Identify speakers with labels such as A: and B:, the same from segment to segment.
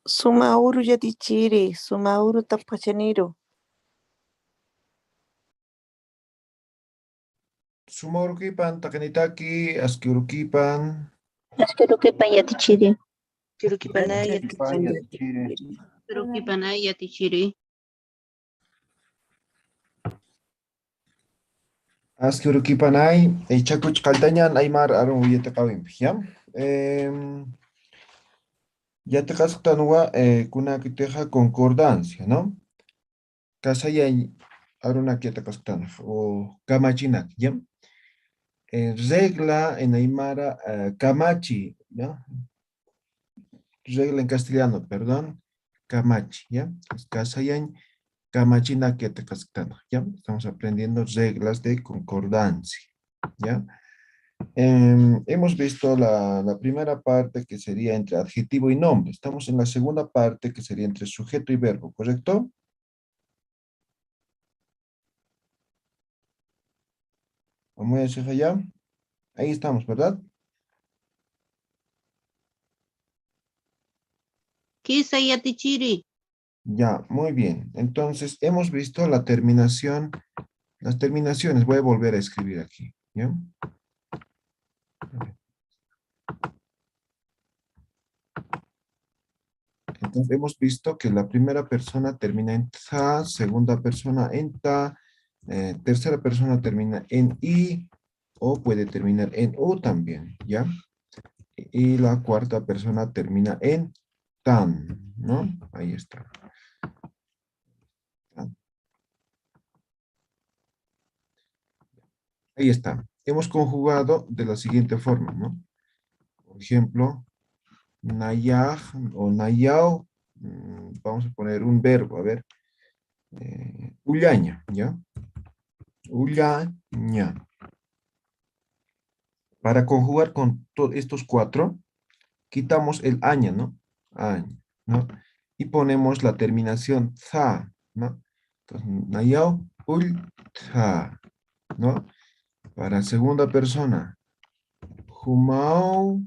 A: Sumauru yatichiri, sumauru tapachaniro.
B: Sumaurukipan, takanitaki, askiurukipan.
C: Askerukipan yatichiri.
D: Churukipanay
B: Yatichiri.
D: Churukipanay yatichiri.
B: Askiurukipanay, chakuch kaltañan aymar arun uyataqawin, ¿ya? Yataqasqtanuwa kunakiteja concordancia, ¿no? Kasayay arunak yataqasqtanaj, o kamachinak, ¿ya? Regla en aymara kamachi, ¿ya? Regla en castellano, perdón, kamachi, ¿ya? Kasayan kamachinak yataqasqtanaj, ¿ya? Estamos aprendiendo reglas de concordancia, ¿ya? Hemos visto la primera parte que sería entre adjetivo y nombre. Estamos en la segunda parte que sería entre sujeto y verbo, ¿correcto? Vamos a decir allá. Ahí estamos, ¿verdad?
D: Kisa yatichiri.
B: Ya, muy bien. Entonces, hemos visto la terminación, las terminaciones. Voy a volver a escribir aquí, ¿ya? Entonces, hemos visto que la primera persona termina en ta, segunda persona en ta, tercera persona termina en i, o puede terminar en u también, ¿ya? Y la cuarta persona termina en tan, ¿no? Ahí está. Tan. Ahí está. Hemos conjugado de la siguiente forma, ¿no? Por ejemplo, nayaj o nayao, vamos a poner un verbo, a ver. Ullaña, ¿ya? Ullaña. Para conjugar con estos cuatro, quitamos el aña, ¿no? Aña, ¿no? Y ponemos la terminación za, ¿no? Entonces, nayao, ulta, ¿no? Para segunda persona, humao,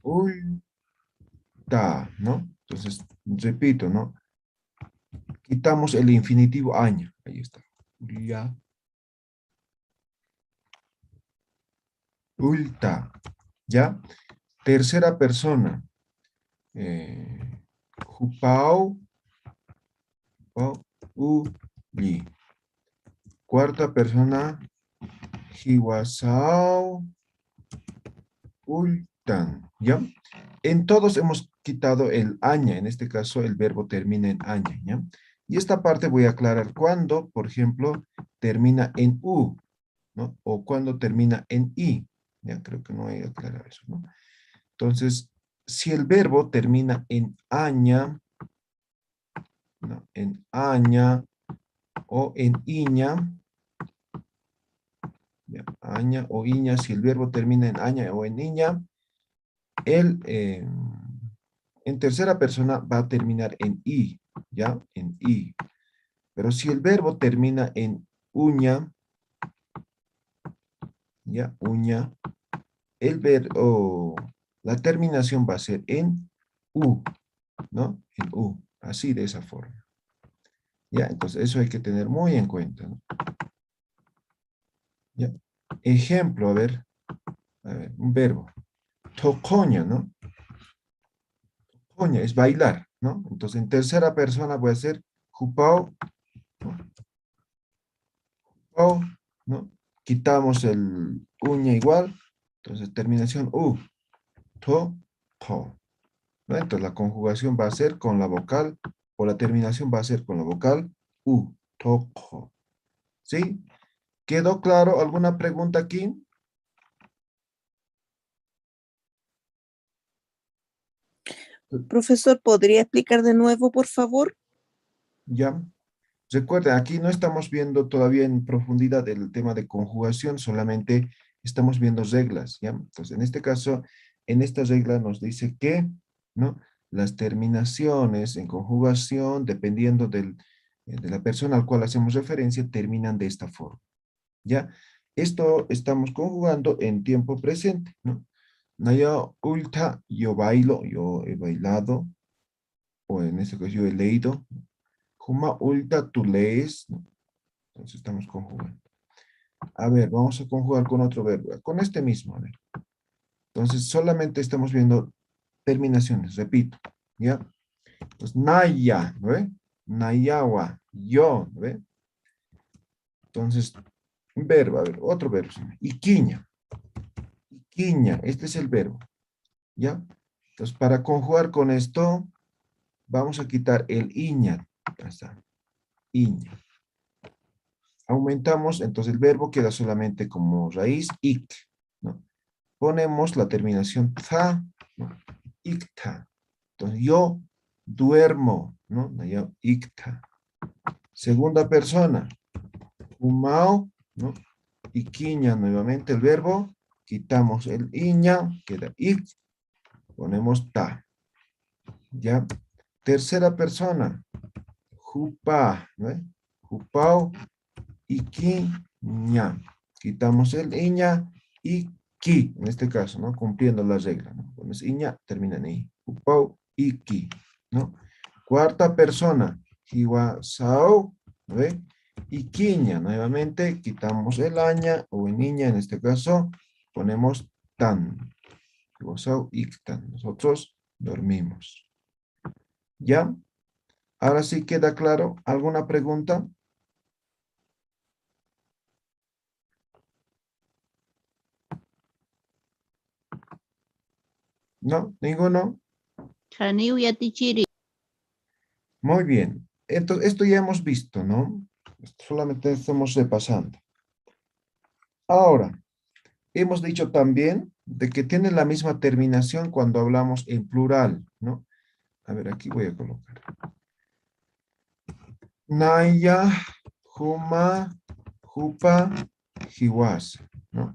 B: ulta, ¿no? Entonces, repito, ¿no? Quitamos el infinitivo aña, ahí está. Ya. Ulta, ¿ya? Tercera persona, Jupao, uli. Cuarta persona, Hiwasao, ultan, ¿ya? En todos hemos quitado el aña, en este caso el verbo termina en aña, ¿ya? Y esta parte voy a aclarar cuando, por ejemplo, termina en u, ¿no? O cuando termina en i, ya creo que no hay que aclarar eso, ¿no? Entonces, si el verbo termina en aña, ¿no? En aña o en iña, ¿ya? Aña o iña, si el verbo termina en aña o en iña, el, en tercera persona va a terminar en i, ¿ya? En i. Pero si el verbo termina en uña, ¿ya? Uña, el verbo, la terminación va a ser en u, ¿no? En u, así de esa forma. Ya, entonces eso hay que tener muy en cuenta, ¿no? Ya. Ejemplo, a ver, un verbo. Tocoña, ¿no? Tocoña es bailar, ¿no? Entonces en tercera persona voy a hacer jupao, ¿no? Jupao, ¿no? Quitamos el uña igual, entonces terminación u, to, ko, ¿no? Entonces la conjugación va a ser con la vocal, o la terminación va a ser con la vocal u, to, ko. ¿Sí? ¿Quedó claro? ¿Alguna pregunta aquí?
A: Profesor, ¿podría explicar de nuevo, por favor?
B: Ya. Recuerden, aquí no estamos viendo todavía en profundidad el tema de conjugación, solamente estamos viendo reglas, ¿ya? Entonces, en este caso, en esta regla nos dice que, ¿no? Las terminaciones en conjugación, dependiendo de la persona al cual hacemos referencia, terminan de esta forma. ¿Ya? Esto estamos conjugando en tiempo presente, ¿no? Naya ulta, yo bailo, yo he bailado, o en este caso yo he leído. Juma ulta, tú lees, ¿no? Entonces estamos conjugando. A ver, vamos a conjugar con otro verbo, con este mismo, a ver. Entonces solamente estamos viendo terminaciones, repito, ¿ya? Entonces, naya, ¿no ve? Nayawa, yo, ¿no ve? Entonces, verbo, a ver, otro verbo. Iquiña. Iquiña, este es el verbo. ¿Ya? Entonces, para conjugar con esto, vamos a quitar el iña. Ya está. Iña. Aumentamos, entonces el verbo queda solamente como raíz ik, ¿no? Ponemos la terminación tha, ¿no? Ikta. Entonces, yo duermo, ¿no? Yo ikta. Segunda persona, humao, ¿no? Iquiña, nuevamente el verbo, quitamos el iña, queda ik, ponemos ta. ¿Ya? Tercera persona, jupa, ¿no? Jupao, iquiña. Quitamos el iña y ki, en este caso, ¿no? Cumpliendo la regla, ¿no? Pones iña, termina en i. Jupao, iki, ¿no? Cuarta persona, jiwasao, ¿no ve? Iquiña, nuevamente quitamos el aña o el niña, en este caso, ponemos tan. Jiwasao, iktan. Nosotros dormimos. ¿Ya? Ahora sí queda claro. ¿Alguna pregunta? ¿No? ¿Ninguno?
D: Chaniu yatichiri.
B: Muy bien. Entonces, esto ya hemos visto, ¿no? Solamente estamos repasando. Ahora, hemos dicho también de que tiene la misma terminación cuando hablamos en plural, ¿no? A ver, aquí voy a colocar. Naya, Juma, Jupa, Jiwas, ¿no?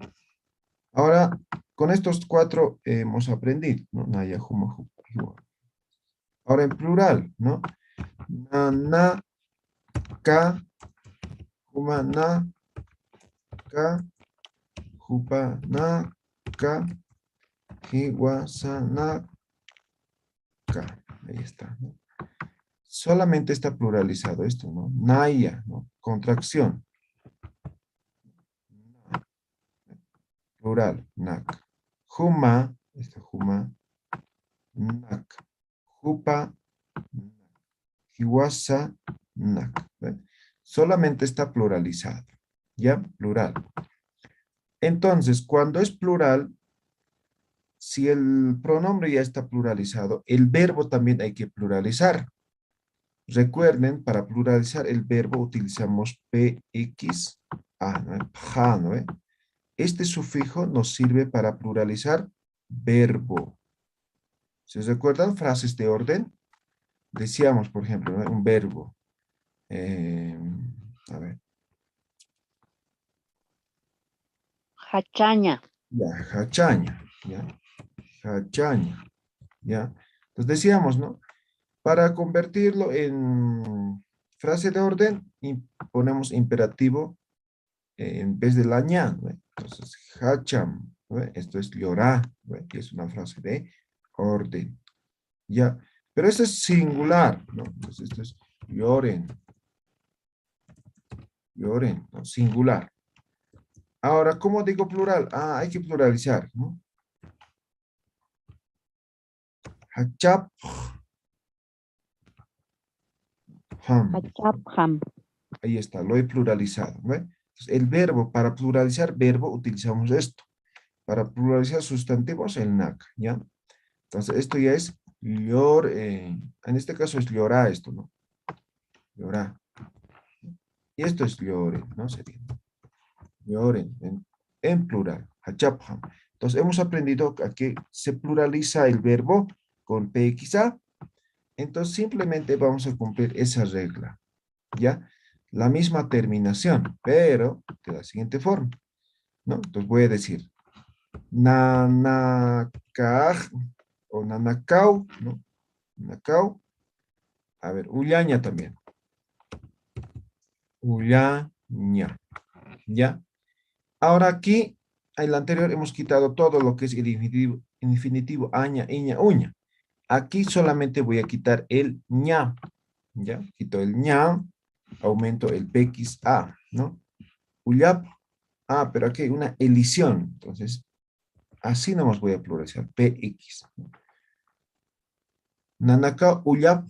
B: Ahora, con estos cuatro hemos aprendido, ¿no? Naya, Juma, Jupa, Jiwas. Ahora en plural, ¿no? Na, ka, Juma, na, ka, Jupa, na, ka, Jiwasa, na, ka. Ahí está, ¿no? Solamente está pluralizado esto, ¿no? Naya, ¿no? Contracción. Plural, nak. Juma, este juma, nak. Jupa, nak. Jiwasa, nak. ¿Ven? Solamente está pluralizado. ¿Ya? Plural. Entonces, cuando es plural, si el pronombre ya está pluralizado, el verbo también hay que pluralizar. Recuerden, para pluralizar el verbo utilizamos PX, A, ¿no? Ja, ¿no? Este sufijo nos sirve para pluralizar verbo. ¿Se recuerdan frases de orden? Decíamos, por ejemplo, ¿no? Un verbo. A ver.
C: Hachaña.
B: Ya, hachaña. Ya, hachaña. Ya. Entonces decíamos, ¿no? Para convertirlo en frase de orden, ponemos imperativo en vez de la ña, ¿no? Entonces, hacham, ¿no? Esto es llorar, ¿no? Que es una frase de orden. Ya, pero eso es singular, ¿no? Entonces esto es lloren, lloren, ¿no? Singular. Ahora, ¿cómo digo plural? Ah, hay que pluralizar, ¿no? Hachap, ham.
C: Hachapham.
B: Ahí está, lo he pluralizado, ¿no? Entonces, el verbo, para pluralizar verbo, utilizamos esto. Para pluralizar sustantivos, el nak, ¿ya? Entonces, esto ya es llor, en este caso es llorar esto, ¿no? Llorar. Y esto es lloren, ¿no? Sería. Lloren, en plural. Hachapham. Entonces, hemos aprendido que se pluraliza el verbo con PXA. Entonces, simplemente vamos a cumplir esa regla, ¿ya? La misma terminación, pero de la siguiente forma, ¿no? Entonces, voy a decir, nanakaj o nanakau, ¿no? Nanakau. A ver, ullaña también. Ullaña. ¿Ya? Ahora aquí, en la anterior hemos quitado todo lo que es el infinitivo aña, iña, uña. Aquí solamente voy a quitar el ña. ¿Ya? Quito el ña, aumento el px-a, ¿no? Ullap. Ah, pero aquí hay una elisión. Entonces, así nomás voy a pluralizar. px. Nanaka ullap.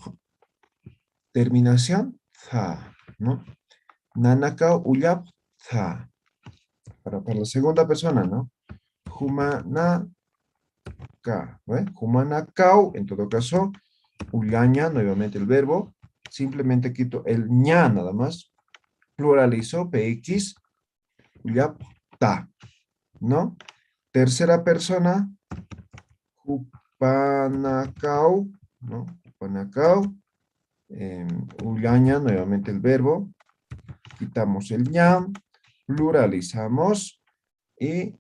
B: Terminación. Za, ¿no? Nanaka ullap. Za. Para la segunda persona, ¿no? Humanaka. ¿Ve? Humanakau, en todo caso, ullaña, nuevamente el verbo. Simplemente quito el ña nada más. Pluralizo, px, ullapta, ¿no? Tercera persona, hupanakau, ¿no? Hupanakau. Ullaña, nuevamente el verbo. Quitamos el ña, pluralizamos y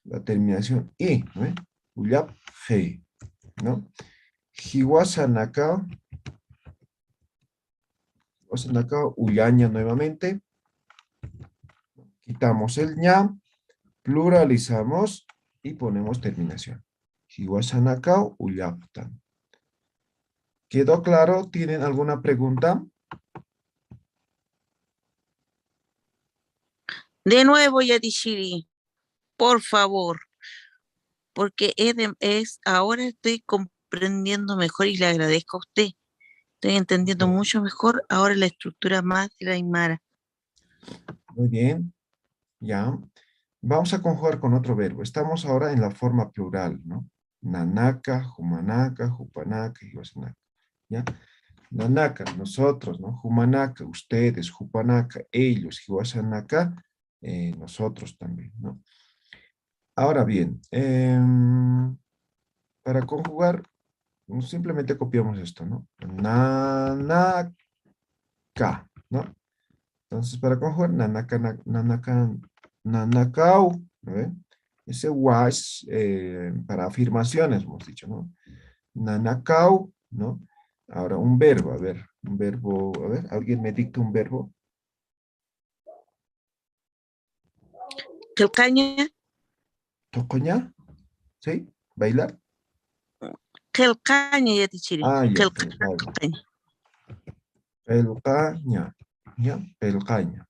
B: la terminación i, ¿no? Ullap, he, ¿no? Hiwasanaka, ullaña nuevamente. Quitamos el ña, pluralizamos y ponemos terminación. Hiwasanaka, ullaptan. ¿Quedó claro? ¿Tienen alguna pregunta?
A: De nuevo, Yatishiri, por favor, porque ahora estoy comprendiendo mejor y le agradezco a usted. Estoy entendiendo mucho mejor ahora la estructura más de la Aymara.
B: Muy bien, ya. Vamos a conjugar con otro verbo. Estamos ahora en la forma plural, ¿no? Nanaka, humanaka, hupanaka y wasanaka, ¿ya? Nanaka, nosotros, ¿no? Humanaka, ustedes, hupanaka, ellos, hiwasanaka, nosotros también, ¿no? Ahora bien, para conjugar, simplemente copiamos esto, ¿no? Nanaka, ¿no? Entonces, para conjugar, nanaka, nanaka, nanakau, ¿no ve? Ese wa es para afirmaciones, hemos dicho, ¿no? Nanakau, ¿no? Ahora, un verbo, a ver, ¿alguien me dicta un verbo?
A: Kelcaña,
B: ¿Tocoña? ¿Sí? ¿Bailar?
A: Kelcaña, Yatishiri.
B: Ah, ya,
A: Kelcaña.
B: pelcaña, ¿ya? Pelcaña.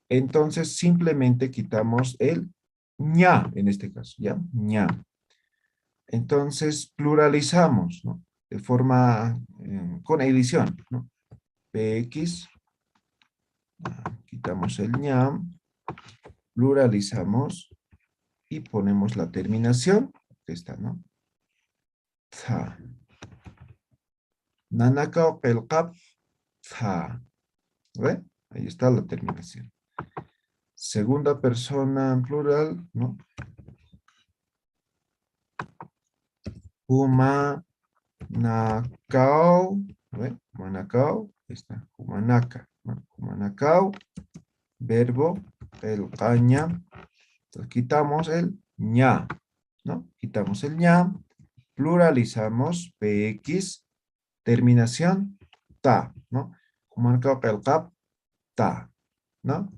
B: Entonces, simplemente quitamos el ña, en este caso, ¿ya? ña. Entonces, pluralizamos, ¿no? De forma, con edición, ¿no? px, quitamos el ñam, pluralizamos y ponemos la terminación, que está, ¿no? Tha. Nanaka pelkap, tha. ¿Ve? Ahí está la terminación. Segunda persona en plural, ¿no? Humanakau, ¿ve? Humanakau, ahí está, humanaka, ¿no? Humanakau, verbo, el caña. Entonces quitamos el ña, ¿no? Quitamos el ña, pluralizamos px, terminación ta, ¿no? Humanakau pelkap, ta, ¿no?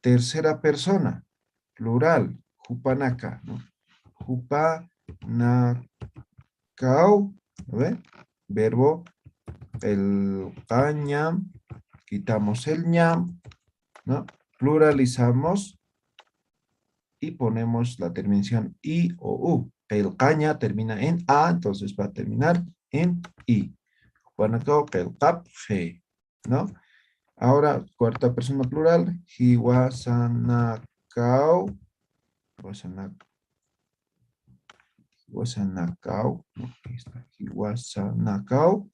B: Tercera persona, plural, hupanaka, ¿no? Hupanakau, ¿ve? Verbo, el caña, quitamos el ña, ¿no? Pluralizamos y ponemos la terminación i o u. El caña termina en a, entonces va a terminar en i. Guanaco, pelcap, fe, ¿no? Ahora, cuarta persona plural, hiwasanakau, hiwasanakau, ¿no? Ahí está, hiwasanakau,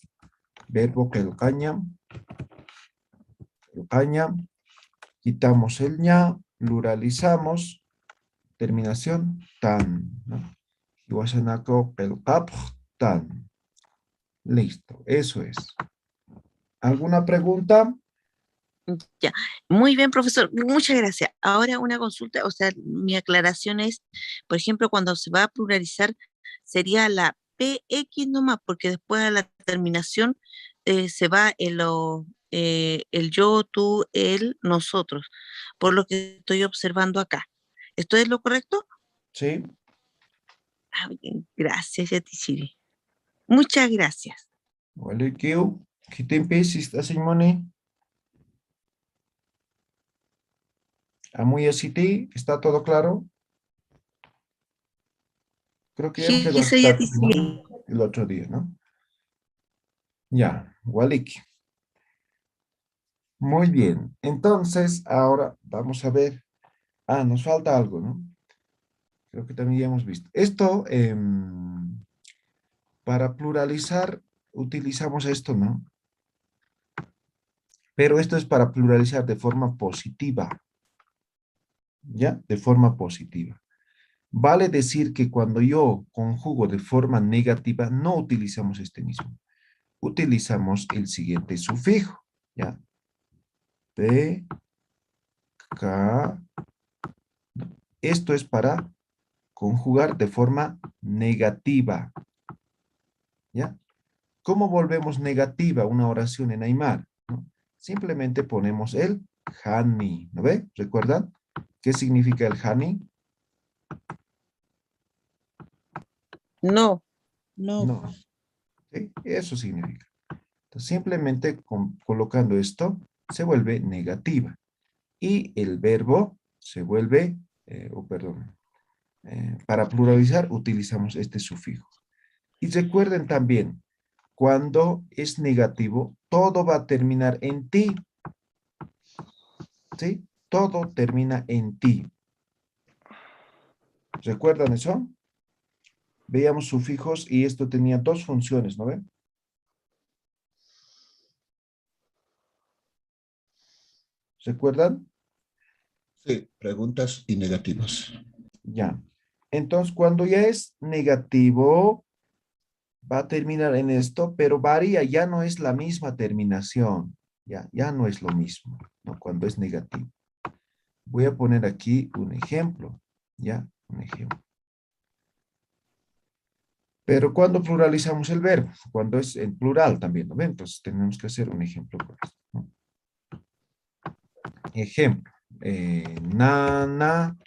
B: verbo el caña, quitamos el ña, pluralizamos, terminación tan, ¿no? Hiwasanako pelkap tan. Listo, eso es. ¿Alguna pregunta?
A: Ya, muy bien, profesor, muchas gracias. Ahora una consulta, o sea, mi aclaración es, por ejemplo, cuando se va a pluralizar, sería la PX nomás, porque después a la terminación se va el yo, tú, él, nosotros, por lo que estoy observando acá. ¿Esto es lo correcto?
B: ¿Sí?
A: Ah, bien, gracias, Yatichiri. Muchas gracias.
B: Vale, ¿qué te empiezas, Simone? ¿A muy así está todo claro? Creo que ya hemos
A: Jiji, soy
B: redactado,
A: Yatichiri.
B: ¿no? El otro día, ¿no? Ya, Waliki. Muy bien. Entonces, ahora vamos a ver. Ah, nos falta algo, ¿no? Creo que también ya hemos visto. Esto, para pluralizar, utilizamos esto, ¿no? Pero esto es para pluralizar de forma positiva, ¿ya? De forma positiva. Vale decir que cuando yo conjugo de forma negativa, no utilizamos este mismo. Utilizamos el siguiente sufijo, ¿ya? P, K. Esto es para conjugar de forma negativa, ¿ya? ¿Cómo volvemos negativa una oración en Aymara? ¿No? Simplemente ponemos el hani, ¿no ve? ¿Recuerdan? ¿Qué significa el hani?
A: No, no.
B: No, ¿sí? Eso significa. Entonces, simplemente colocando esto, se vuelve negativa. Y el verbo se vuelve, perdón, para pluralizar utilizamos este sufijo. Y recuerden también, cuando es negativo, todo va a terminar en ti, ¿sí? Todo termina en ti. ¿Recuerdan eso? Veíamos sufijos y esto tenía dos funciones, ¿no ven? ¿Recuerdan?
E: Sí, preguntas y negativas.
B: Ya. Entonces, cuando ya es negativo, va a terminar en esto, pero varía, ya no es la misma terminación. Ya no es lo mismo, ¿no? Cuando es negativo. Voy a poner aquí un ejemplo, ¿ya? Un ejemplo. Pero cuando pluralizamos el verbo, cuando es en plural también, ¿no ven? Entonces tenemos que hacer un ejemplo con esto, ¿no? Ejemplo, nana,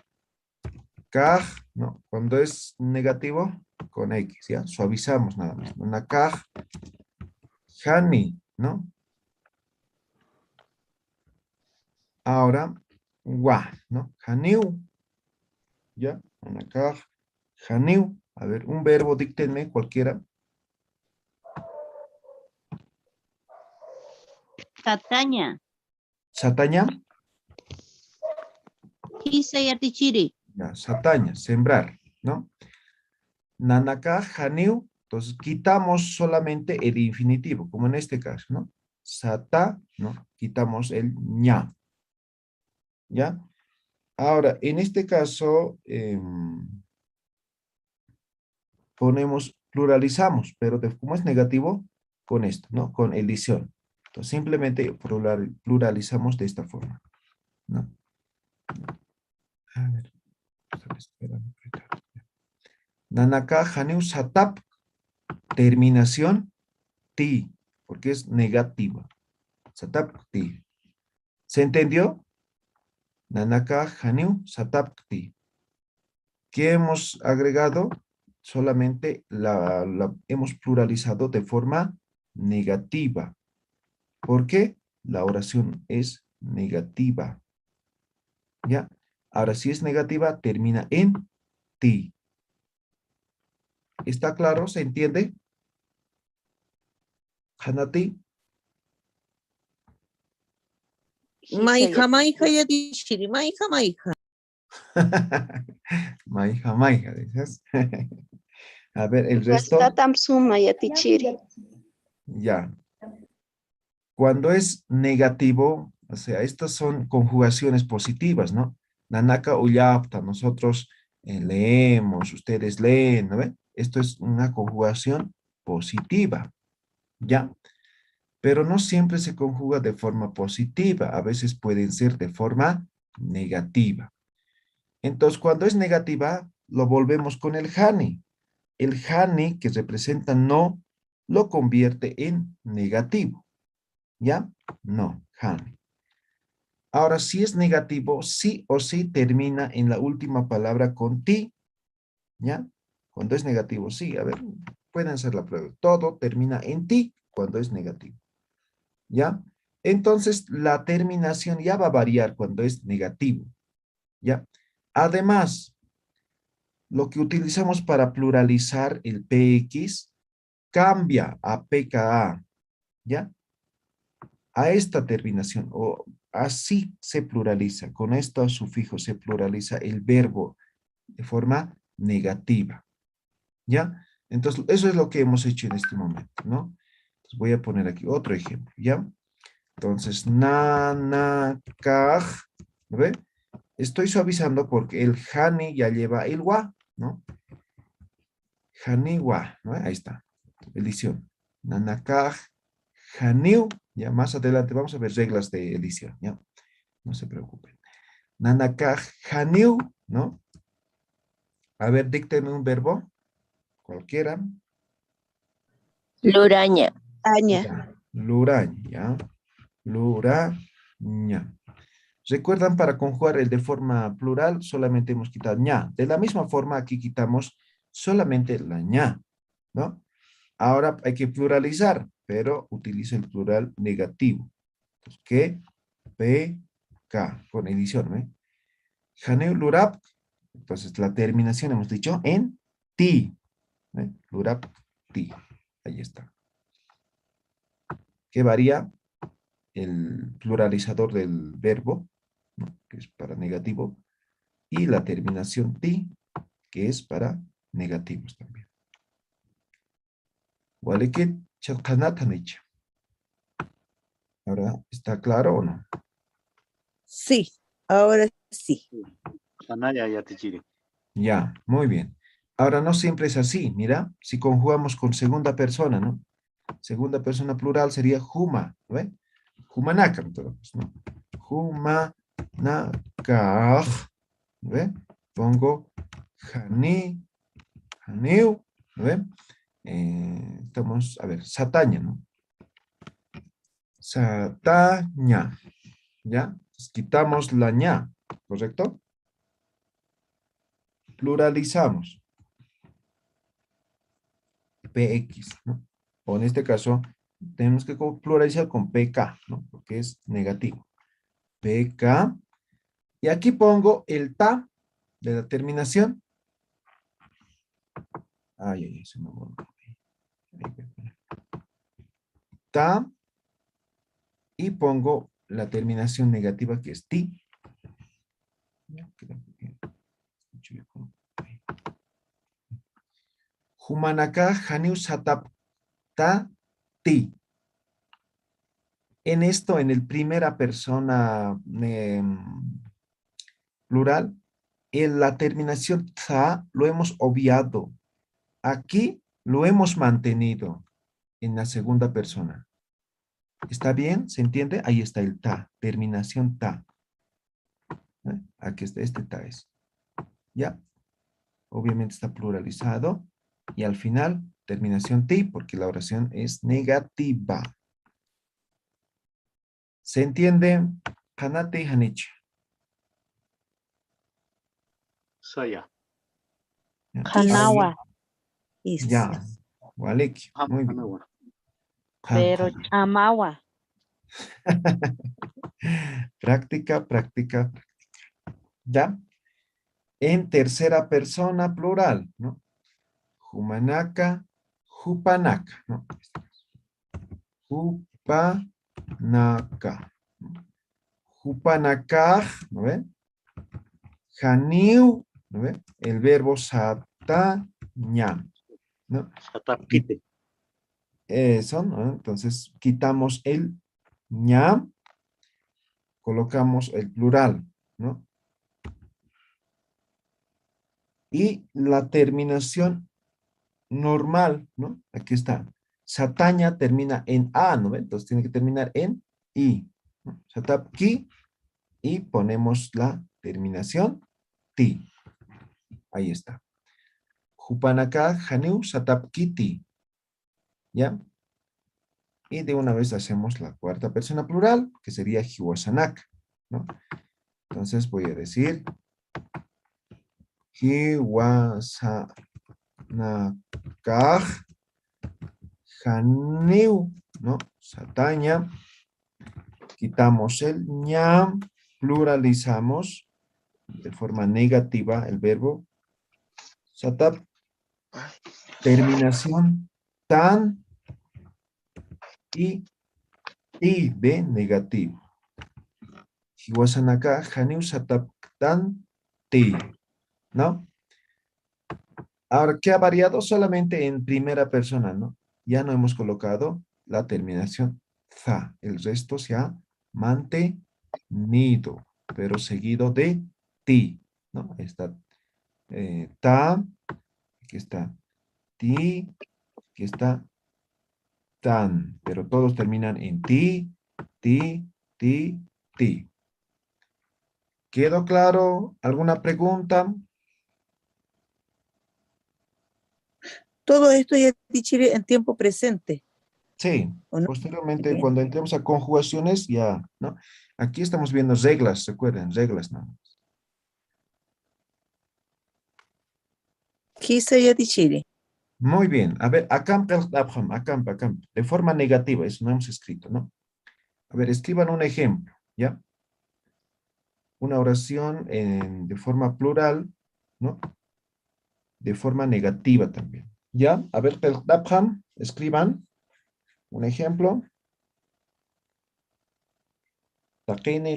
B: kaj, ¿no? Cuando es negativo, con X, ¿ya? Suavizamos nada más. Nana, kaj, hani, ¿no? Ahora, wa, ¿no? Haniu, ¿ya? Nana, kaj, haniu. A ver, un verbo, díctenme cualquiera.
D: Katanya.
B: Sataña,
D: Kisa Yatichiri.
B: ya, sataña, sembrar, ¿no? Nanaka, haniu, entonces quitamos solamente el infinitivo, como en este caso, ¿no? Sata, ¿no? Quitamos el ña, ¿ya? Ahora, en este caso, pluralizamos, pero como es negativo, con esto, ¿no? Con edición. Entonces, simplemente pluralizamos de esta forma, ¿no? A ver, espérame. Nanaka, haniu, satap, terminación, ti, porque es negativa. Satapti. ¿Se entendió? Nanaka haniu satapti. ¿Qué hemos agregado? Solamente la hemos pluralizado de forma negativa. ¿Por qué? La oración es negativa. ¿Ya? Ahora, si es negativa, termina en ti. ¿Está claro? ¿Se entiende? Hanati.
A: Maija, Yatichiri, maija.
B: Maija, dices. A ver, el resto.
C: Bastatam suma Yatichiri.
B: Ya. Cuando es negativo, o sea, estas son conjugaciones positivas, ¿no? Nanaka uyapta, nosotros leemos, ustedes leen, ¿no ven? Esto es una conjugación positiva, ¿ya? Pero no siempre se conjuga de forma positiva, a veces pueden ser de forma negativa. Entonces, cuando es negativa, lo volvemos con el hani. El hani, que representa no, lo convierte en negativo, ¿ya? No, hani. Ahora, si es negativo, sí o sí termina en la última palabra con ti. ¿Ya? Cuando es negativo, sí. A ver, pueden hacer la prueba. Todo termina en ti cuando es negativo. ¿Ya? Entonces, la terminación ya va a variar cuando es negativo. ¿Ya? Además, lo que utilizamos para pluralizar el PX cambia a PKA. ¿Ya? A esta terminación, o así se pluraliza, con estos sufijos se pluraliza el verbo de forma negativa, ¿ya? Entonces, eso es lo que hemos hecho en este momento, ¿no? Entonces, voy a poner aquí otro ejemplo, ¿ya? Entonces, nanakaj, ¿no ve? Estoy suavizando porque el hani ya lleva el wa, ¿no? Haniwa, ¿no? Ahí está, edición. Nanakaj, haniu, ya más adelante vamos a ver reglas de edición, ¿ya? No se preocupen. Nanakaj, haniu, ¿no? A ver, díctenme un verbo, cualquiera.
C: Luraña. Aña.
B: Ya, luraña, luraña. ¿Recuerdan para conjugar el de forma plural? Solamente hemos quitado ña. De la misma forma, aquí quitamos solamente la ña, ¿no? Ahora hay que pluralizar, pero utiliza el plural negativo. Entonces, que, p, k, con edición, ¿no? Janeu lurap, entonces la terminación hemos dicho en ti. ¿Eh? Lurap, ti. Ahí está. ¿Qué varía? El pluralizador del verbo, ¿no? Que es para negativo, y la terminación ti, que es para negativos también. Walekit chakanatanich. Ahora, ¿está claro o no?
F: Sí, ahora sí.
G: Anaya ya Tichiri.
B: Ya, muy bien. Ahora no siempre es así. Mira, si conjugamos con segunda persona, ¿no? Segunda persona plural sería juma, ¿no ve? Jumanaka, entonces, ¿no? Jumanaka, ¿no ve? Pongo jani, janiu, ¿no ve? Estamos, a ver, sataña, ¿no? Sataña, ¿ya? Entonces, quitamos la ña, ¿correcto? Pluralizamos. PX, ¿no? O en este caso, tenemos que pluralizar con PK, ¿no? Porque es negativo. PK. Y aquí pongo el ta de la terminación. Ay, ay, ay, se me volvió. Ta. Y pongo la terminación negativa que es ti. Humanaka haniu satap ta ti. En esto, en el primera persona plural, en la terminación ta lo hemos obviado. Aquí lo hemos mantenido en la segunda persona. ¿Está bien? ¿Se entiende? Ahí está el ta, terminación ta. Aquí está, este ta es. ¿Ya? Obviamente está pluralizado. Y al final, terminación ti, porque la oración es negativa. ¿Se entiende? Hanate y Hanich.
G: Saya.
D: Hanawa,
B: Ya. Walik. Muy bien.
G: Hanawa.
D: pero Amawa.
B: Práctica, práctica, práctica. ¿Ya? En tercera persona plural, ¿no? Humanaka, Jupanaka, ¿no? Jupanaka. Jupanaka, ¿no ven? Janiu, ¿no ven? El verbo sataña, ¿no?
G: Satapkite.
B: Eso, ¿no? Entonces, quitamos el ña, colocamos el plural, ¿no? Y la terminación normal, ¿no? Aquí está. Sataña termina en A, ¿no? Entonces tiene que terminar en I, ¿no? Satapki, y ponemos la terminación ti. Ahí está. Jupanaka Haniu Satapkiti. ¿Ya? Y de una vez hacemos la cuarta persona plural, que sería Hiwasanaka, ¿no? Entonces voy a decir Hiwasanaka Haneu, ¿no? Sataña. Quitamos el ñam, pluralizamos de forma negativa el verbo satap. Terminación tan y de negativo. Hiwasanaka haneu satap tan ti, ¿no? Ahora, ¿qué ha variado? Solamente en primera persona, ¿no? Ya no hemos colocado la terminación za. El resto se ha mantenido, pero seguido de ti, ¿no? Está ta, aquí está ti, aquí está tan, pero todos terminan en ti, ti, ti, ti. ¿Quedó claro? ¿Alguna pregunta?
F: Todo esto ya Tichiri en tiempo presente,
B: Sí,
F: ¿o no?
B: posteriormente
F: Bien.
B: cuando entremos a conjugaciones ya, ¿no? Aquí estamos viendo reglas, recuerden, reglas, ¿no?
F: Quizá ya Tichiri.
B: Muy bien, a ver, acamp, de forma negativa, eso no hemos escrito, ¿no? A ver, escriban un ejemplo, ¿ya? Una oración de forma plural, ¿no? De forma negativa también, ¿ya? A ver, escriban un ejemplo. Taqini,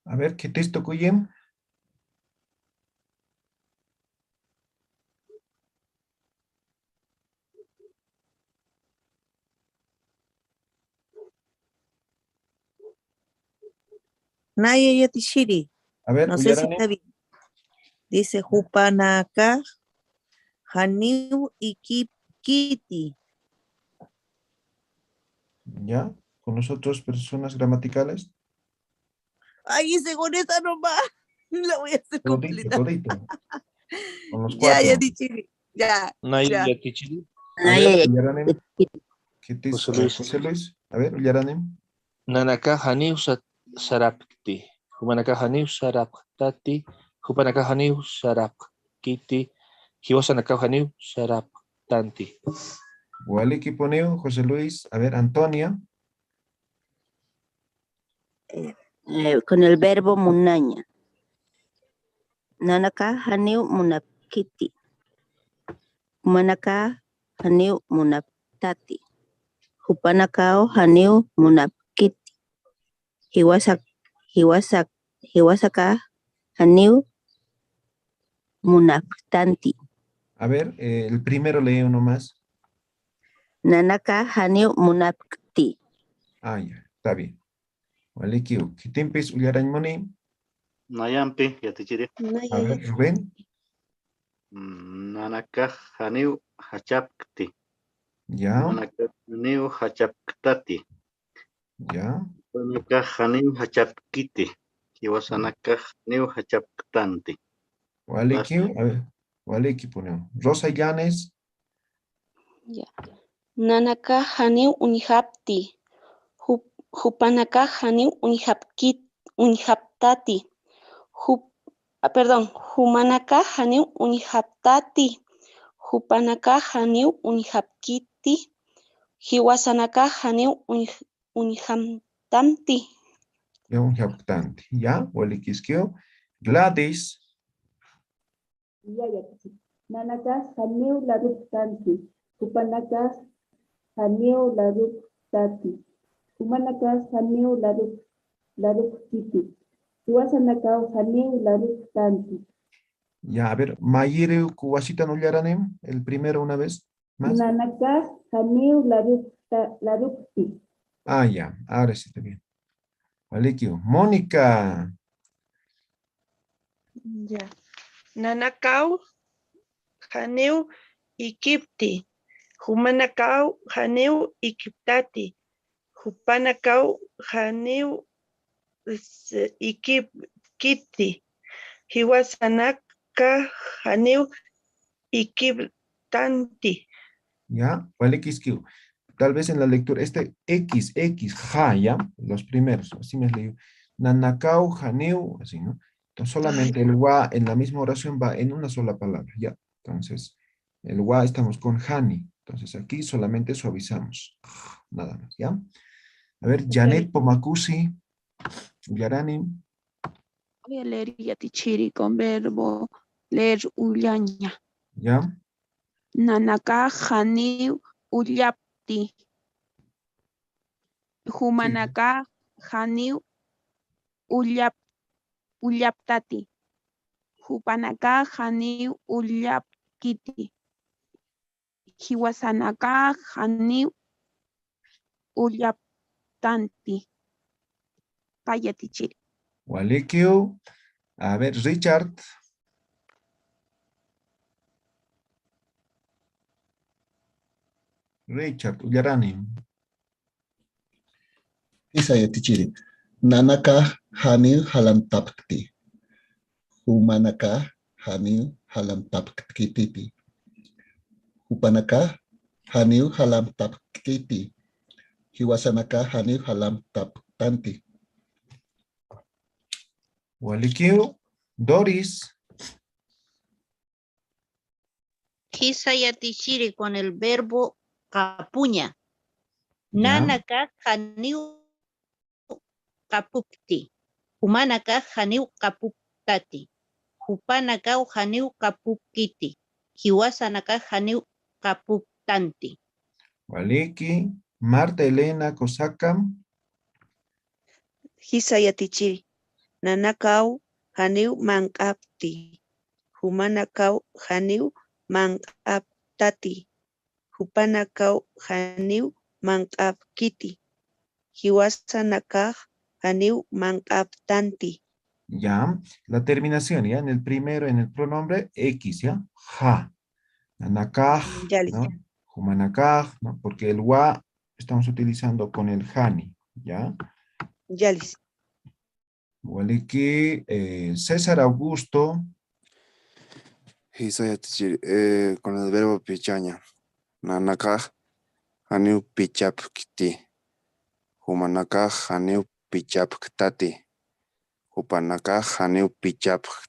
B: a ver, ¿qué texto cuyen?
F: Naya ya Tichiri.
B: A ver,
F: No sé si
B: Uyarani,
F: está bien. Dice Jupanaka, Haniu y Kiti.
B: ¿ya? Con los otros personas gramaticales.
F: Ay, según esa nomás. La voy a hacer
B: Todito,
F: completa.
B: todito. Con los
F: Ya, ya
B: cuatro.
F: Tichiri. Ya,
H: Naya
F: ya.
H: Yatichiri,
B: A ver, Uyarani, ¿qué
H: José
B: texto?
H: Luis.
B: José Luis, a ver, Uyarani.
H: Nanaka Haniu Sarapti, Humanaka Haniu Saraptati, Hupanaka Haniu Sarapkiti, Hiwasanaka Haniu Saraptanti.
B: Waliki poneo, José Luis, a ver, Antonia.
C: Con el verbo munaña. Nanaka haniu munapkiti. Manaka haniu munaptati. Hupanakao haniu munapkiti. Hiwasaka haniu munaptanti.
B: A ver, el primero lee uno más.
C: Nanaka haniu munapkti.
B: Ah, ya, está bien. Waliki, Kitimpis, Uyarani Moni.
G: Nayampi Yatichiri.
B: A ver, Rubén.
G: Nanaka Haniu Hachapkti.
B: Ya,
G: Manaka Haniu Hachapktati.
B: ya.
G: Manaka Haniu Hachapkiti. Hiwasanaka Haniu Hachapktanti.
B: Waliki, a ver, Waliki poneo. Rosa Llanes.
I: Ya. Nanaka haniu unihapti. Hupanaka haniu unihaptati. Humanaka haniu unihaptati. Hupanaka haniu unihapkiti. Hiwasanaka haniu unihamtanti.
B: Ya un japtante. Ya, Walikiskio. Gladys.
J: Ya, Nanaka haniu laruptanti. Hupanaka haniu laruptati. Humanaka haniu laruptiti. Hiwasanaka haniu laruptanti.
B: Ya, a ver, Mayiri Kuwasita no Yaranem, el primero una vez más.
J: Nanaka haniu larupti.
B: Ah, ya, ahora sí está bien. Walikio. Mónica.
K: Ya. Nanakau haniu ikipti. Humanakau haniu ikiptati. Hupanakau haniu ikipkiti. Hiwasanaka haniu ikiptanti.
B: Ya, Walikiskio. Tal vez en la lectura, este X, ja, ya, los primeros, así me has leído. Nanakau, Haneu, así, ¿no? Entonces solamente el wa en la misma oración va en una sola palabra, ya. Entonces, el wa estamos con hani. Entonces aquí solamente suavizamos. Nada más, ¿ya? A ver, Janet Pomacusi, Yarani.
L: Voy a leer Yatichiri con verbo leer ullaña.
B: ¿Ya?
L: Nanaka haniu ullapti. Humanaka haniu ullaptati. Hupanaka haniu ullapkiti. Hiwasanaka haniu ullaptanti. Payatichiri.
B: Walikio. A ver, Richard. Richard, Uyarani.
E: Isaya tichiri. Nanaka hanil halam tapkti. Humanaka hanil halam tapkiti. Hupanaka hanil halam tapkiti. Hiwasanaka hanil halam taptanti.
B: Walikio. Doris.
M: Kisayatichiri con el verbo capuña.
B: Ya.
M: Nanaka haniu kapukti. Humanaka haniu kapuktati. Hupanaka haniu kapukiti. Hiwasanaka haniu kapuktanti.
B: Waliki. Marta Elena Kosakam.
K: Hisayatichiri. Nanakau haniu mankapti. Humanakau haniu mankaptati. Hupanakau haniu mankapkiti. Hiwasanaka haniu mankaptanti.
B: Ya. La terminación, ¿ya? En el primero, en el pronombre, X, ¿ya? Ja. Nanakaj, ¿no? Humanakaj, ¿no? Porque el wa estamos utilizando con el hani, ¿ya?
K: Yalis.
B: Waliki, César Augusto.
N: Con el verbo pichaña. Nanakaj, haniu pichapkiti. Humanakaj, haniu pichapktati. Hupanakaj, haniu pichapkti.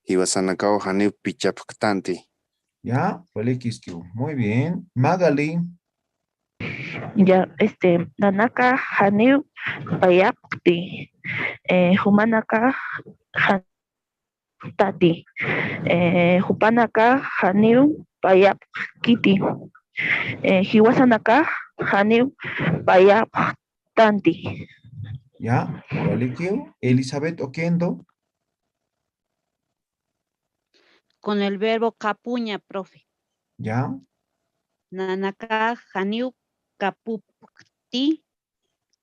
N: Hiwasanakaj, haniu pichapktanti.
B: Ya, Walikisku. Muy bien. Magali.
O: Ya, Nanaka haniu payapti. Humanaka tati. Hupanaka haniu payapkiti. Hiwasanaka haniu payaptanti.
B: Ya, Walikio. Elizabeth Oquendo.
M: Con el verbo capuña, profe.
B: Ya.
M: Nanaka haniu kapukti.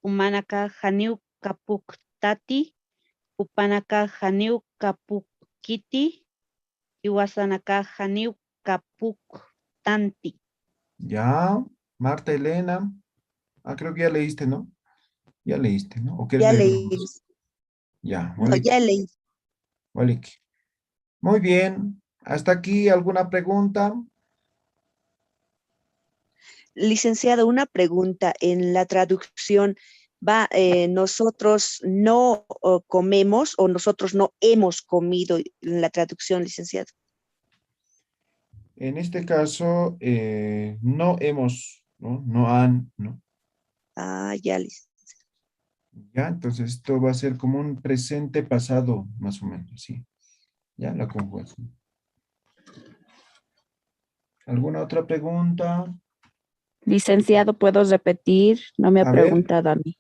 M: Humanaka haniu kapuktati. Hupanaka haniu kapukiti. Hiwasanaka haniu kapuktanti.
B: Ya. Marta Elena. Ah, creo que ya leíste, ¿no? Ya leíste, ¿no? ¿O quieres
K: Ya
B: leer
K: leí.
B: más? Ya,
K: No, ya leí.
B: Waliki. Muy bien. ¿Hasta aquí alguna pregunta?
K: licenciado, una pregunta. En la traducción va, nosotros no comemos o nosotros no hemos comido en la traducción, licenciado.
B: En este caso, no hemos, ¿no? No han, ¿no?
K: Ah, ya, licenciado.
B: Ya, entonces esto va a ser como un presente pasado, más o menos, sí. Ya, la conjugación. ¿Alguna otra pregunta?
L: Licenciado, ¿puedo repetir? No me ha
B: A ver.
L: preguntado a mí.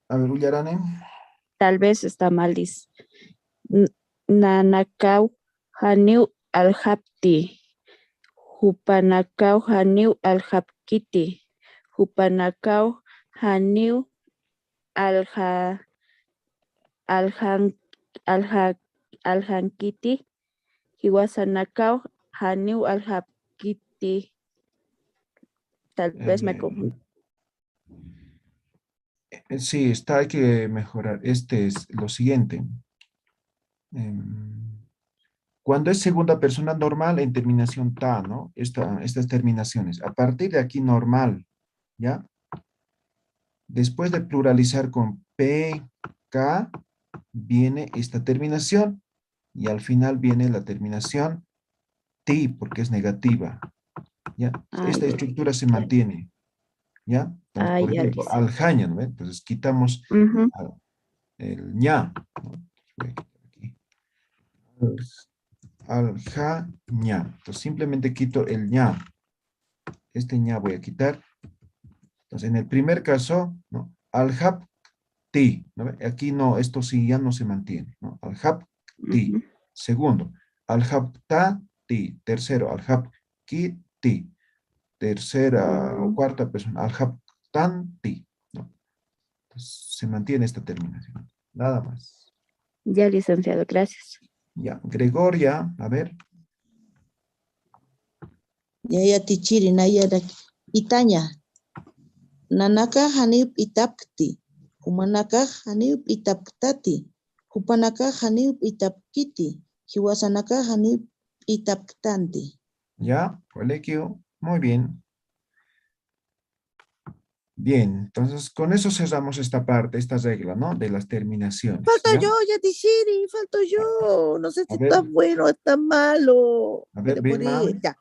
B: A ver, Ullarane.
L: Tal vez está mal, dice. Nanakau haniu alhapti. Hupanakau haniu alhapkiti. Hupanakau haniu alhankiti. Hiwasanakau haniu alhapkiti. Tal vez me confundí.
B: Sí, hay que mejorar. Este es lo siguiente. Cuando es segunda persona normal, en terminación ta, ¿no? Estas terminaciones. A partir de aquí, normal, ¿ya? Después de pluralizar con p, k, viene esta terminación. Y al final viene la terminación ti, porque es negativa. ¿Ya? Esta estructura se mantiene. ¿Ya? Entonces, por ejemplo, aljaña, ¿no? Entonces quitamos el ña. ¿No? Aljaña. Entonces simplemente quito el ña. Este ña voy a quitar. Entonces en el primer caso, ¿no? Alhapti. ¿No? Aquí no, esto sí ya no se mantiene. ¿No? Alhapti. Segundo, alhaptati. Tercero, alhapkiti. Tercera o cuarta persona, alhaptanti. ¿No? Entonces, se mantiene esta terminación. Nada más.
L: Ya, licenciado, gracias.
B: Ya, Gregoria, a ver.
F: Ya, tichiri, nayara. Itaña. Nanaka hanip itapkti. Humanaka hanip itapktati. Hupanaka hanip itapkiti. Hiwasanaka hanip itapktanti.
B: Ya, colegio. Muy bien. Bien, entonces con eso cerramos esta parte, esta regla, ¿no? De las terminaciones.
F: Falta
B: ¿ya?
F: yo, Yatishiri, falto yo. No sé si
B: A ver.
F: está bueno o está malo.
B: A ver,
F: Me
B: Vilma.
F: demoré. Ya.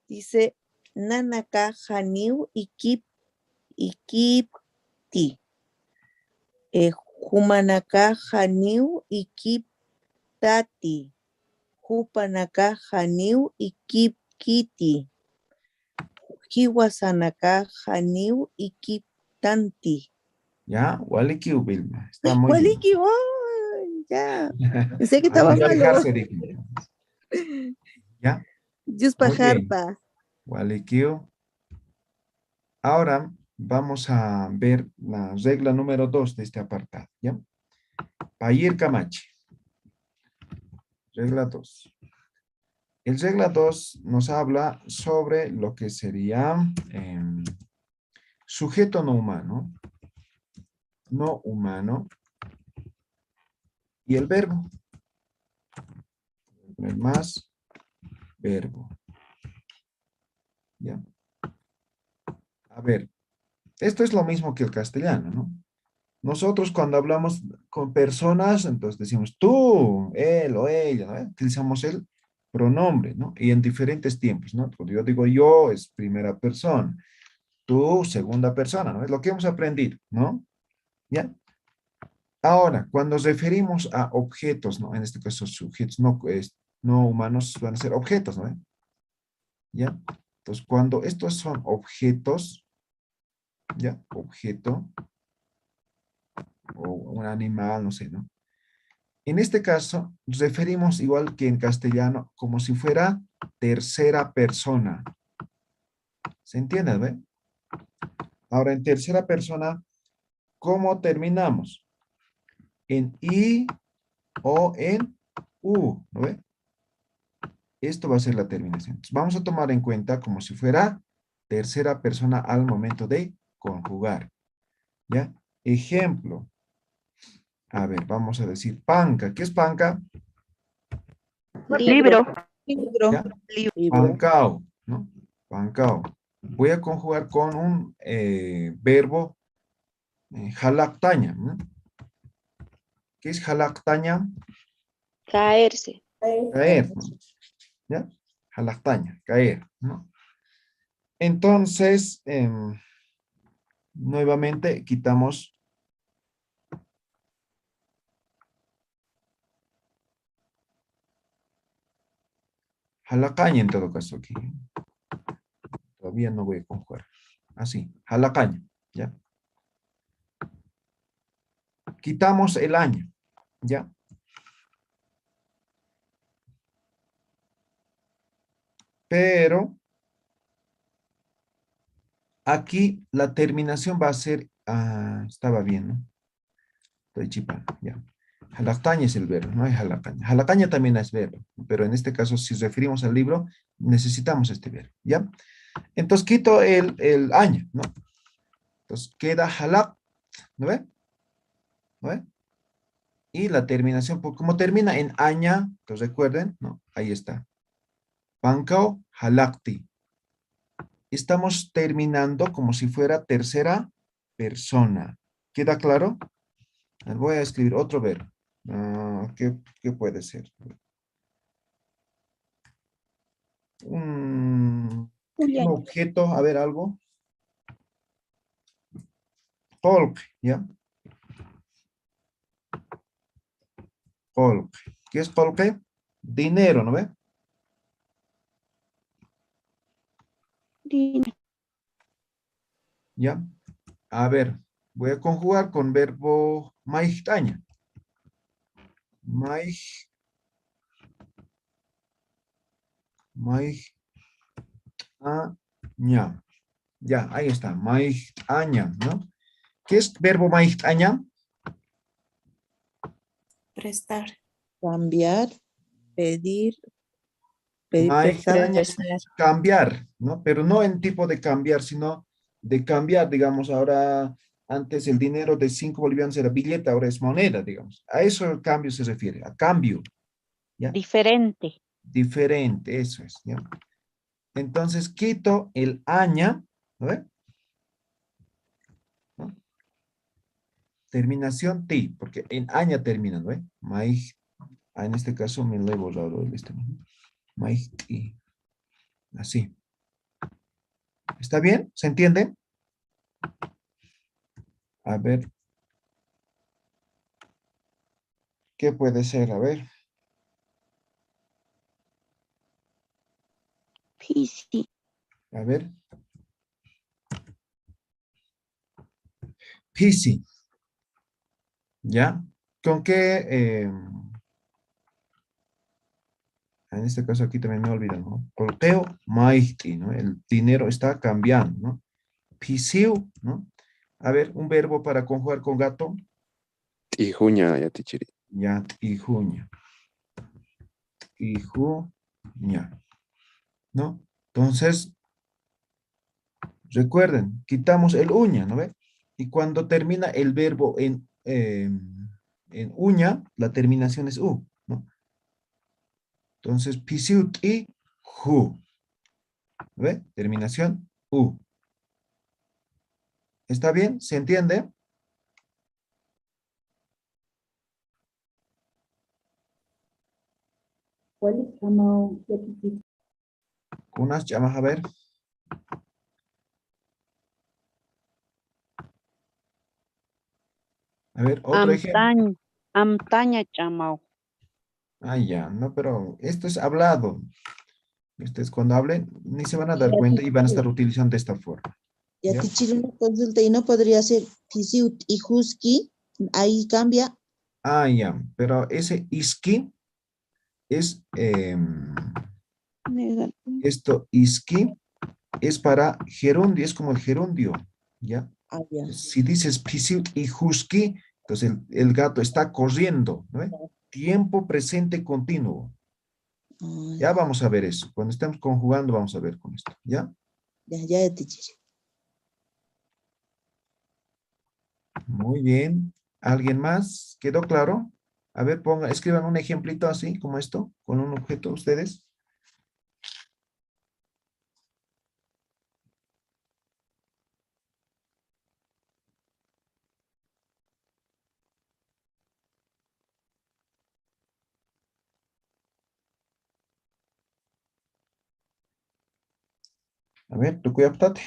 F: Dice, Nanaka haniu ikipti. Humanaka haniu ikiptati. Hupanaka haniu ikipkiti. Hiwasanaka haniu ikiptanti.
B: Ya, Walikiu, Vilma. Está muy
F: Waliki, oh, ya. Pensé que
B: bien.
F: estaba
B: Ahí ya
F: malo.
B: dejarse de... ¿Ya?
F: Yuspa
B: Muy bien.
F: Harpa.
B: Walikiu. Ahora vamos a ver la regla número 2 de este apartado. ¿Ya? Payir Camachi. Regla 2. El regla 2 nos habla sobre lo que sería sujeto no humano. No humano. Y el verbo. El más verbo. ¿Ya? A ver, esto es lo mismo que el castellano, ¿no? Nosotros cuando hablamos con personas, entonces decimos tú, él o ella, ¿no? Utilizamos el pronombre, ¿no? Y en diferentes tiempos, ¿no? Cuando yo digo yo, es primera persona. Tú, segunda persona, ¿no? Es lo que hemos aprendido, ¿no? ¿Ya? Ahora, cuando nos referimos a objetos, ¿no? En este caso, sujetos no humanos van a ser objetos, ¿no? ¿Ya? Entonces, cuando estos son objetos, ¿ya? Objeto, o un animal, no sé, ¿no? En este caso, nos referimos igual que en castellano, como si fuera tercera persona. ¿Se entiende, ve? Ahora, en tercera persona, ¿cómo terminamos? En I o en U, ¿no ve? Esto va a ser la terminación. Entonces, vamos a tomar en cuenta como si fuera tercera persona al momento de conjugar. ¿Ya? Ejemplo. A ver, vamos a decir panca. ¿Qué es panca?
L: Libro.
F: Libro.
B: ¿Ya?
F: Libro.
B: Pancao, ¿no? Pancao. voy a conjugar con un verbo halaktaña. ¿No? ¿Qué es halaktaña?
I: Caerse.
B: Caer. ¿No? ¿Ya? Halaktaña, caer. ¿No? Entonces, nuevamente quitamos jalacaña en todo caso aquí. Todavía no voy a conjugar. Así, jalacaña, ¿ya? Quitamos el año, ¿ya? Pero aquí la terminación va a ser, estaba bien, ¿no? Estoy chipando, ya. Jalactaña es el verbo, no hay jalacaña. Jalacaña también es verbo, pero en este caso, si referimos al libro, necesitamos este verbo, ¿ya? Entonces quito el año, ¿no? Entonces queda jalak, ¿no ve? ¿No ve? Y la terminación, pues, como termina en aña, pues recuerden, ¿no? Ahí está. Pancao halakti. Estamos terminando como si fuera tercera persona. ¿Queda claro? Voy a escribir otro verbo. ¿Qué puede ser? Un objeto, a ver, algo. Polk, ¿ya? Polk. ¿Qué es polk? Dinero, ¿no ve?
L: Dinero.
B: ¿Ya? A ver, voy a conjugar con verbo maihtaña. Maihtaña. Ya, ahí está. Maihtaña, ¿no? ¿Qué es verbo maihtaña?
F: Prestar. Cambiar. Pedir. Pedir
B: Maihtaña
F: prestado.
B: es cambiar, ¿no? Pero no en tipo de cambiar, sino de cambiar, digamos, ahora antes el dinero de 5 bolivianos era billete, ahora es moneda, digamos. A eso el cambio se refiere, a cambio. ¿Ya?
M: Diferente.
B: Diferente, eso es, ¿ya? Entonces quito el aña, ¿no ve? ¿No? Terminación ti, porque en aña termina, ¿no ve? En este caso me lo he borrado el este, ¿no? Maihti. Así. ¿Está bien? ¿Se entiende? A ver. ¿Qué puede ser? A ver.
L: Pisi.
B: A ver. Pisi. ¿Ya? ¿Con qué? En este caso aquí también me olvido, ¿no? Colqueo maihti, ¿no? El dinero está cambiando, ¿no? Pisiu, ¿no? A ver, un verbo para conjugar con gato.
N: Tijuña, ya tichiri.
B: Ya, tijuña. Tijuña. ¿No? Entonces, recuerden, quitamos el uña, ¿no ve? Y cuando termina el verbo en uña, la terminación es u, ¿no? Entonces, pisiut y ju. ¿No ve? Terminación u. ¿Está bien? ¿Se entiende?
J: ¿Cuál es Chamao? Ya tichiri.
B: Unas llamas, a ver. A ver, otro ejemplo.
M: Amtaña chamao.
B: Ah, ya, no, pero esto es hablado. Ustedes cuando hablen, ni se van a dar
P: Ya,
B: cuenta y van a
P: tichiri.
B: estar utilizando de esta forma.
P: Ya
B: ¿Ya?
P: tichiri, una consulta y no podría ser Pisiut y Husky. Ahí cambia.
B: Ah, ya, pero ese iski es, esto iski es para gerundio, es como el gerundio, ¿ya?
P: Ah, ya.
B: Si dices pisiut y husky, entonces el gato está corriendo, ¿no? Tiempo presente continuo. Ya vamos a ver eso. Cuando estemos conjugando, vamos a ver con esto, ¿ya?
P: Ya, tichiri.
B: Muy bien. ¿Alguien más? ¿Quedó claro? A ver, escriban un ejemplito así, como esto, con un objeto ustedes. A ver, tu cuidaptate.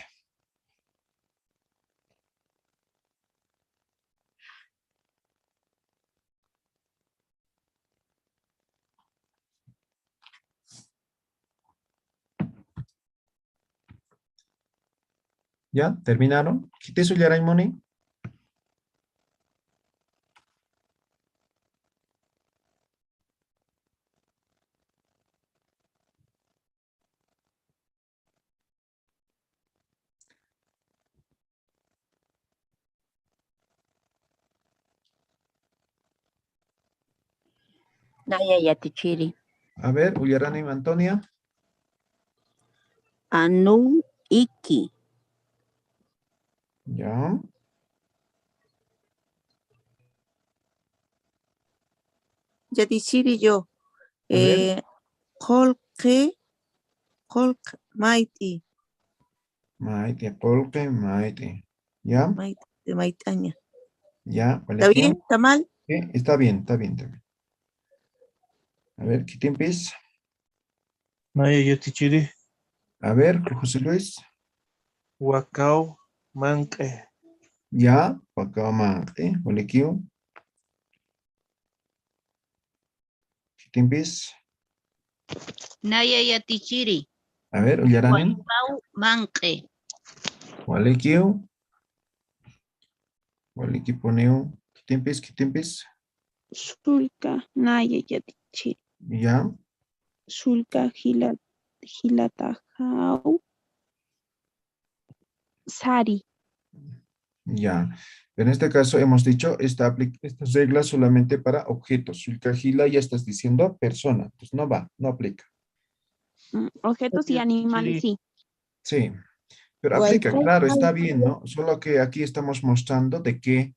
B: ¿Ya? ¿Terminaron? ¿Quité su Yaraimoni?
C: Naya yatichiri.
B: A ver, Ullaranim Antonia.
C: Anu iki.
B: Ya.
F: Yatichiri yo.
B: A ver.
F: Kolke Maiti.
B: Maite, Polke, Maite. ¿Ya?
F: Maite, de Maitaña.
B: ¿Ya?
F: ¿Está bien? ¿Está mal?
B: Sí, está bien, está bien, está bien. A ver, ¿qué te empieza?
H: Naya yatichiri.
B: A ver, José Luis.
H: Wakao manque.
B: Ya, Pacamate, Olequio. ¿Qué te empieza?
M: Naya yatichiri.
B: A ver, Ullaranim.
M: Waipau manque.
B: Olequio. Olequio poneo. ¿Qué te empieza? ¿Qué te empieza?
L: Sulka naya yatichiri.
B: Ya.
L: Sulka hilatajau. Sari.
B: Ya. En este caso hemos dicho estas reglas solamente para objetos. Sulcajila ya estás diciendo persona. Pues no va, no aplica.
L: Objetos y animales, sí.
B: Sí. Pero aplica, claro, está bien, ¿no? Solo que aquí estamos mostrando de que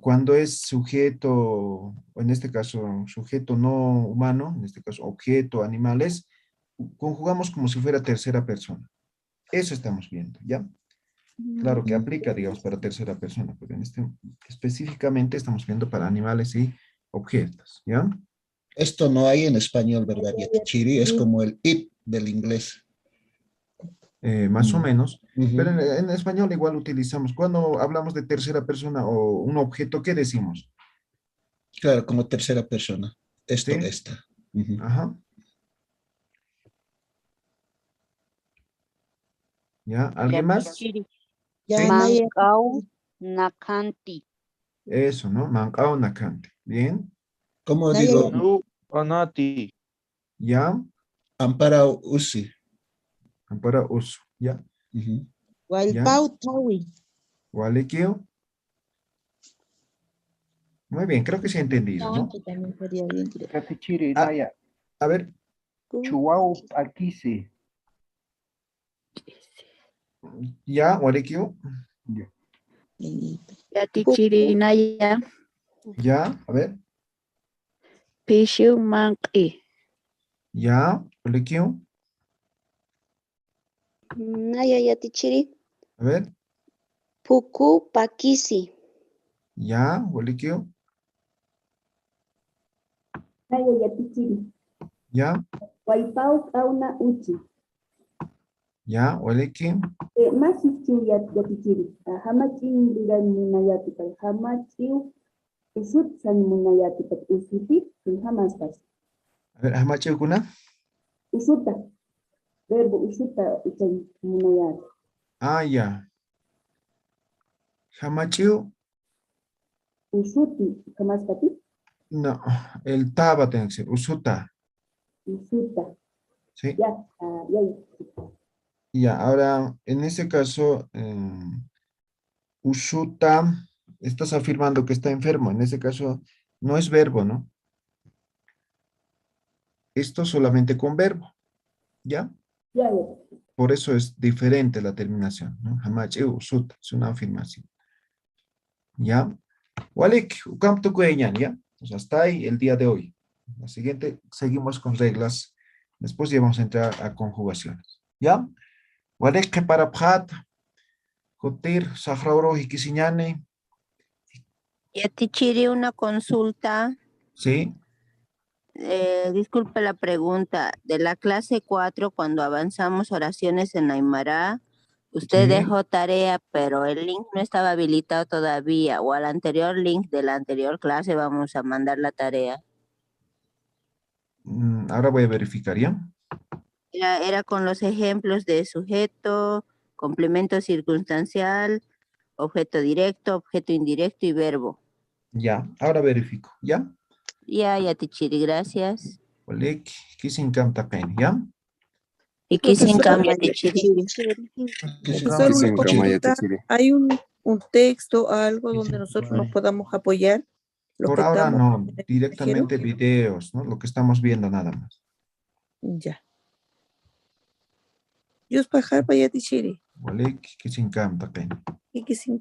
B: cuando es sujeto, o en este caso sujeto no humano, en este caso objeto, animales, conjugamos como si fuera tercera persona. Eso estamos viendo, ¿ya? Claro que aplica, digamos, para tercera persona, pero en específicamente estamos viendo para animales y objetos, ¿ya?
E: Esto no hay en español, ¿verdad? Yatichiri es como el it del inglés.
B: Más o menos, pero en español igual utilizamos, cuando hablamos de tercera persona o un objeto, ¿qué decimos?
E: Claro, como tercera persona. Esto,
B: ¿Sí?
E: esta.
B: Ajá. ¿Ya? ¿Alguien más?
M: Yatichiri.
B: Sí.
M: Mancao nakanti.
B: Eso, ¿no? Mancao nakante. Bien.
E: ¿Cómo digo?
H: No, anati.
B: ¿Ya?
E: Ampara usi.
B: Ampara uso. ¿Ya?
P: Wailpau tawi.
B: Walequio. Muy bien, creo que sí he entendido, ¿no?
P: También sería bien, creo.
Q: Yatichiri,
B: Ah,
Q: Naya.
B: a ver.
Q: Chuau Alquisi.
B: ¿Ya? Walequio.
C: Yatichiri naya.
B: ¿Ya? A ver.
C: Pishu manqi.
B: ¿Ya? Walequio.
I: Naya yatichiri.
B: A ver.
I: Puku pakisi.
B: ¿Ya? Walequio.
J: Naya yatichiri.
B: ¿Ya?
J: Waipau kauna uchi.
B: ¿Ya? Walequio.
J: Masichu yatichiri. Hamachin ligan munayatikal. Hamachiu usut san munayatikal. Usuti hamastas.
B: A ver, ¿Hamachi kuna?
J: Usuta. Verbo usuta usan munayat.
B: Ah, ya. ¿Hamachiu?
J: Usuti hamaskati.
B: No, el ta va a tener que ser usuta.
J: Usuta.
B: Sí.
J: Ya, ya.
B: Ya, ahora, en ese caso, usuta, estás afirmando que está enfermo. En ese caso, no es verbo, ¿no? Esto solamente con verbo, ¿ya?
J: Ya.
B: Por eso es diferente la terminación, ¿no? Hamachi usuta, es una afirmación. ¿Ya? Walik, ukamtu kueñan, ¿ya? Pues hasta ahí el día de hoy. La siguiente, seguimos con reglas. Después ya vamos a entrar a conjugaciones. ¿Ya? Walik que para phat, Jotir, Sahrauro y
C: Disculpe la pregunta. De la clase 4, cuando avanzamos oraciones en Aymara, usted
B: Sí.
C: dejó tarea, pero el link no estaba habilitado todavía. O al anterior link de la anterior clase vamos a mandar la tarea.
B: Ahora voy a verificar, ¿ya?
C: Era con los ejemplos de sujeto, complemento circunstancial, objeto directo, objeto indirecto y verbo.
B: Ya, ahora verifico, ¿ya?
C: Ya, Tichiri, gracias.
B: Olek, kisin kam taqen, ¿ya?
C: Y que sin
F: Profesor,
C: cambio, Tichiri.
F: Profesor, una
N: Kisin kamaya
F: consulta.
N: tichiri.
F: ¿Hay un texto, algo donde nosotros nos podamos apoyar? Los
B: Por
F: que
B: ahora
F: estamos
B: no,
F: en el
B: directamente
F: extranjero.
B: videos, ¿no? Lo que estamos viendo nada más.
F: Ya. Yus pajar para Tichiri.
B: Olek, kisin kam taqen.
F: Y que sin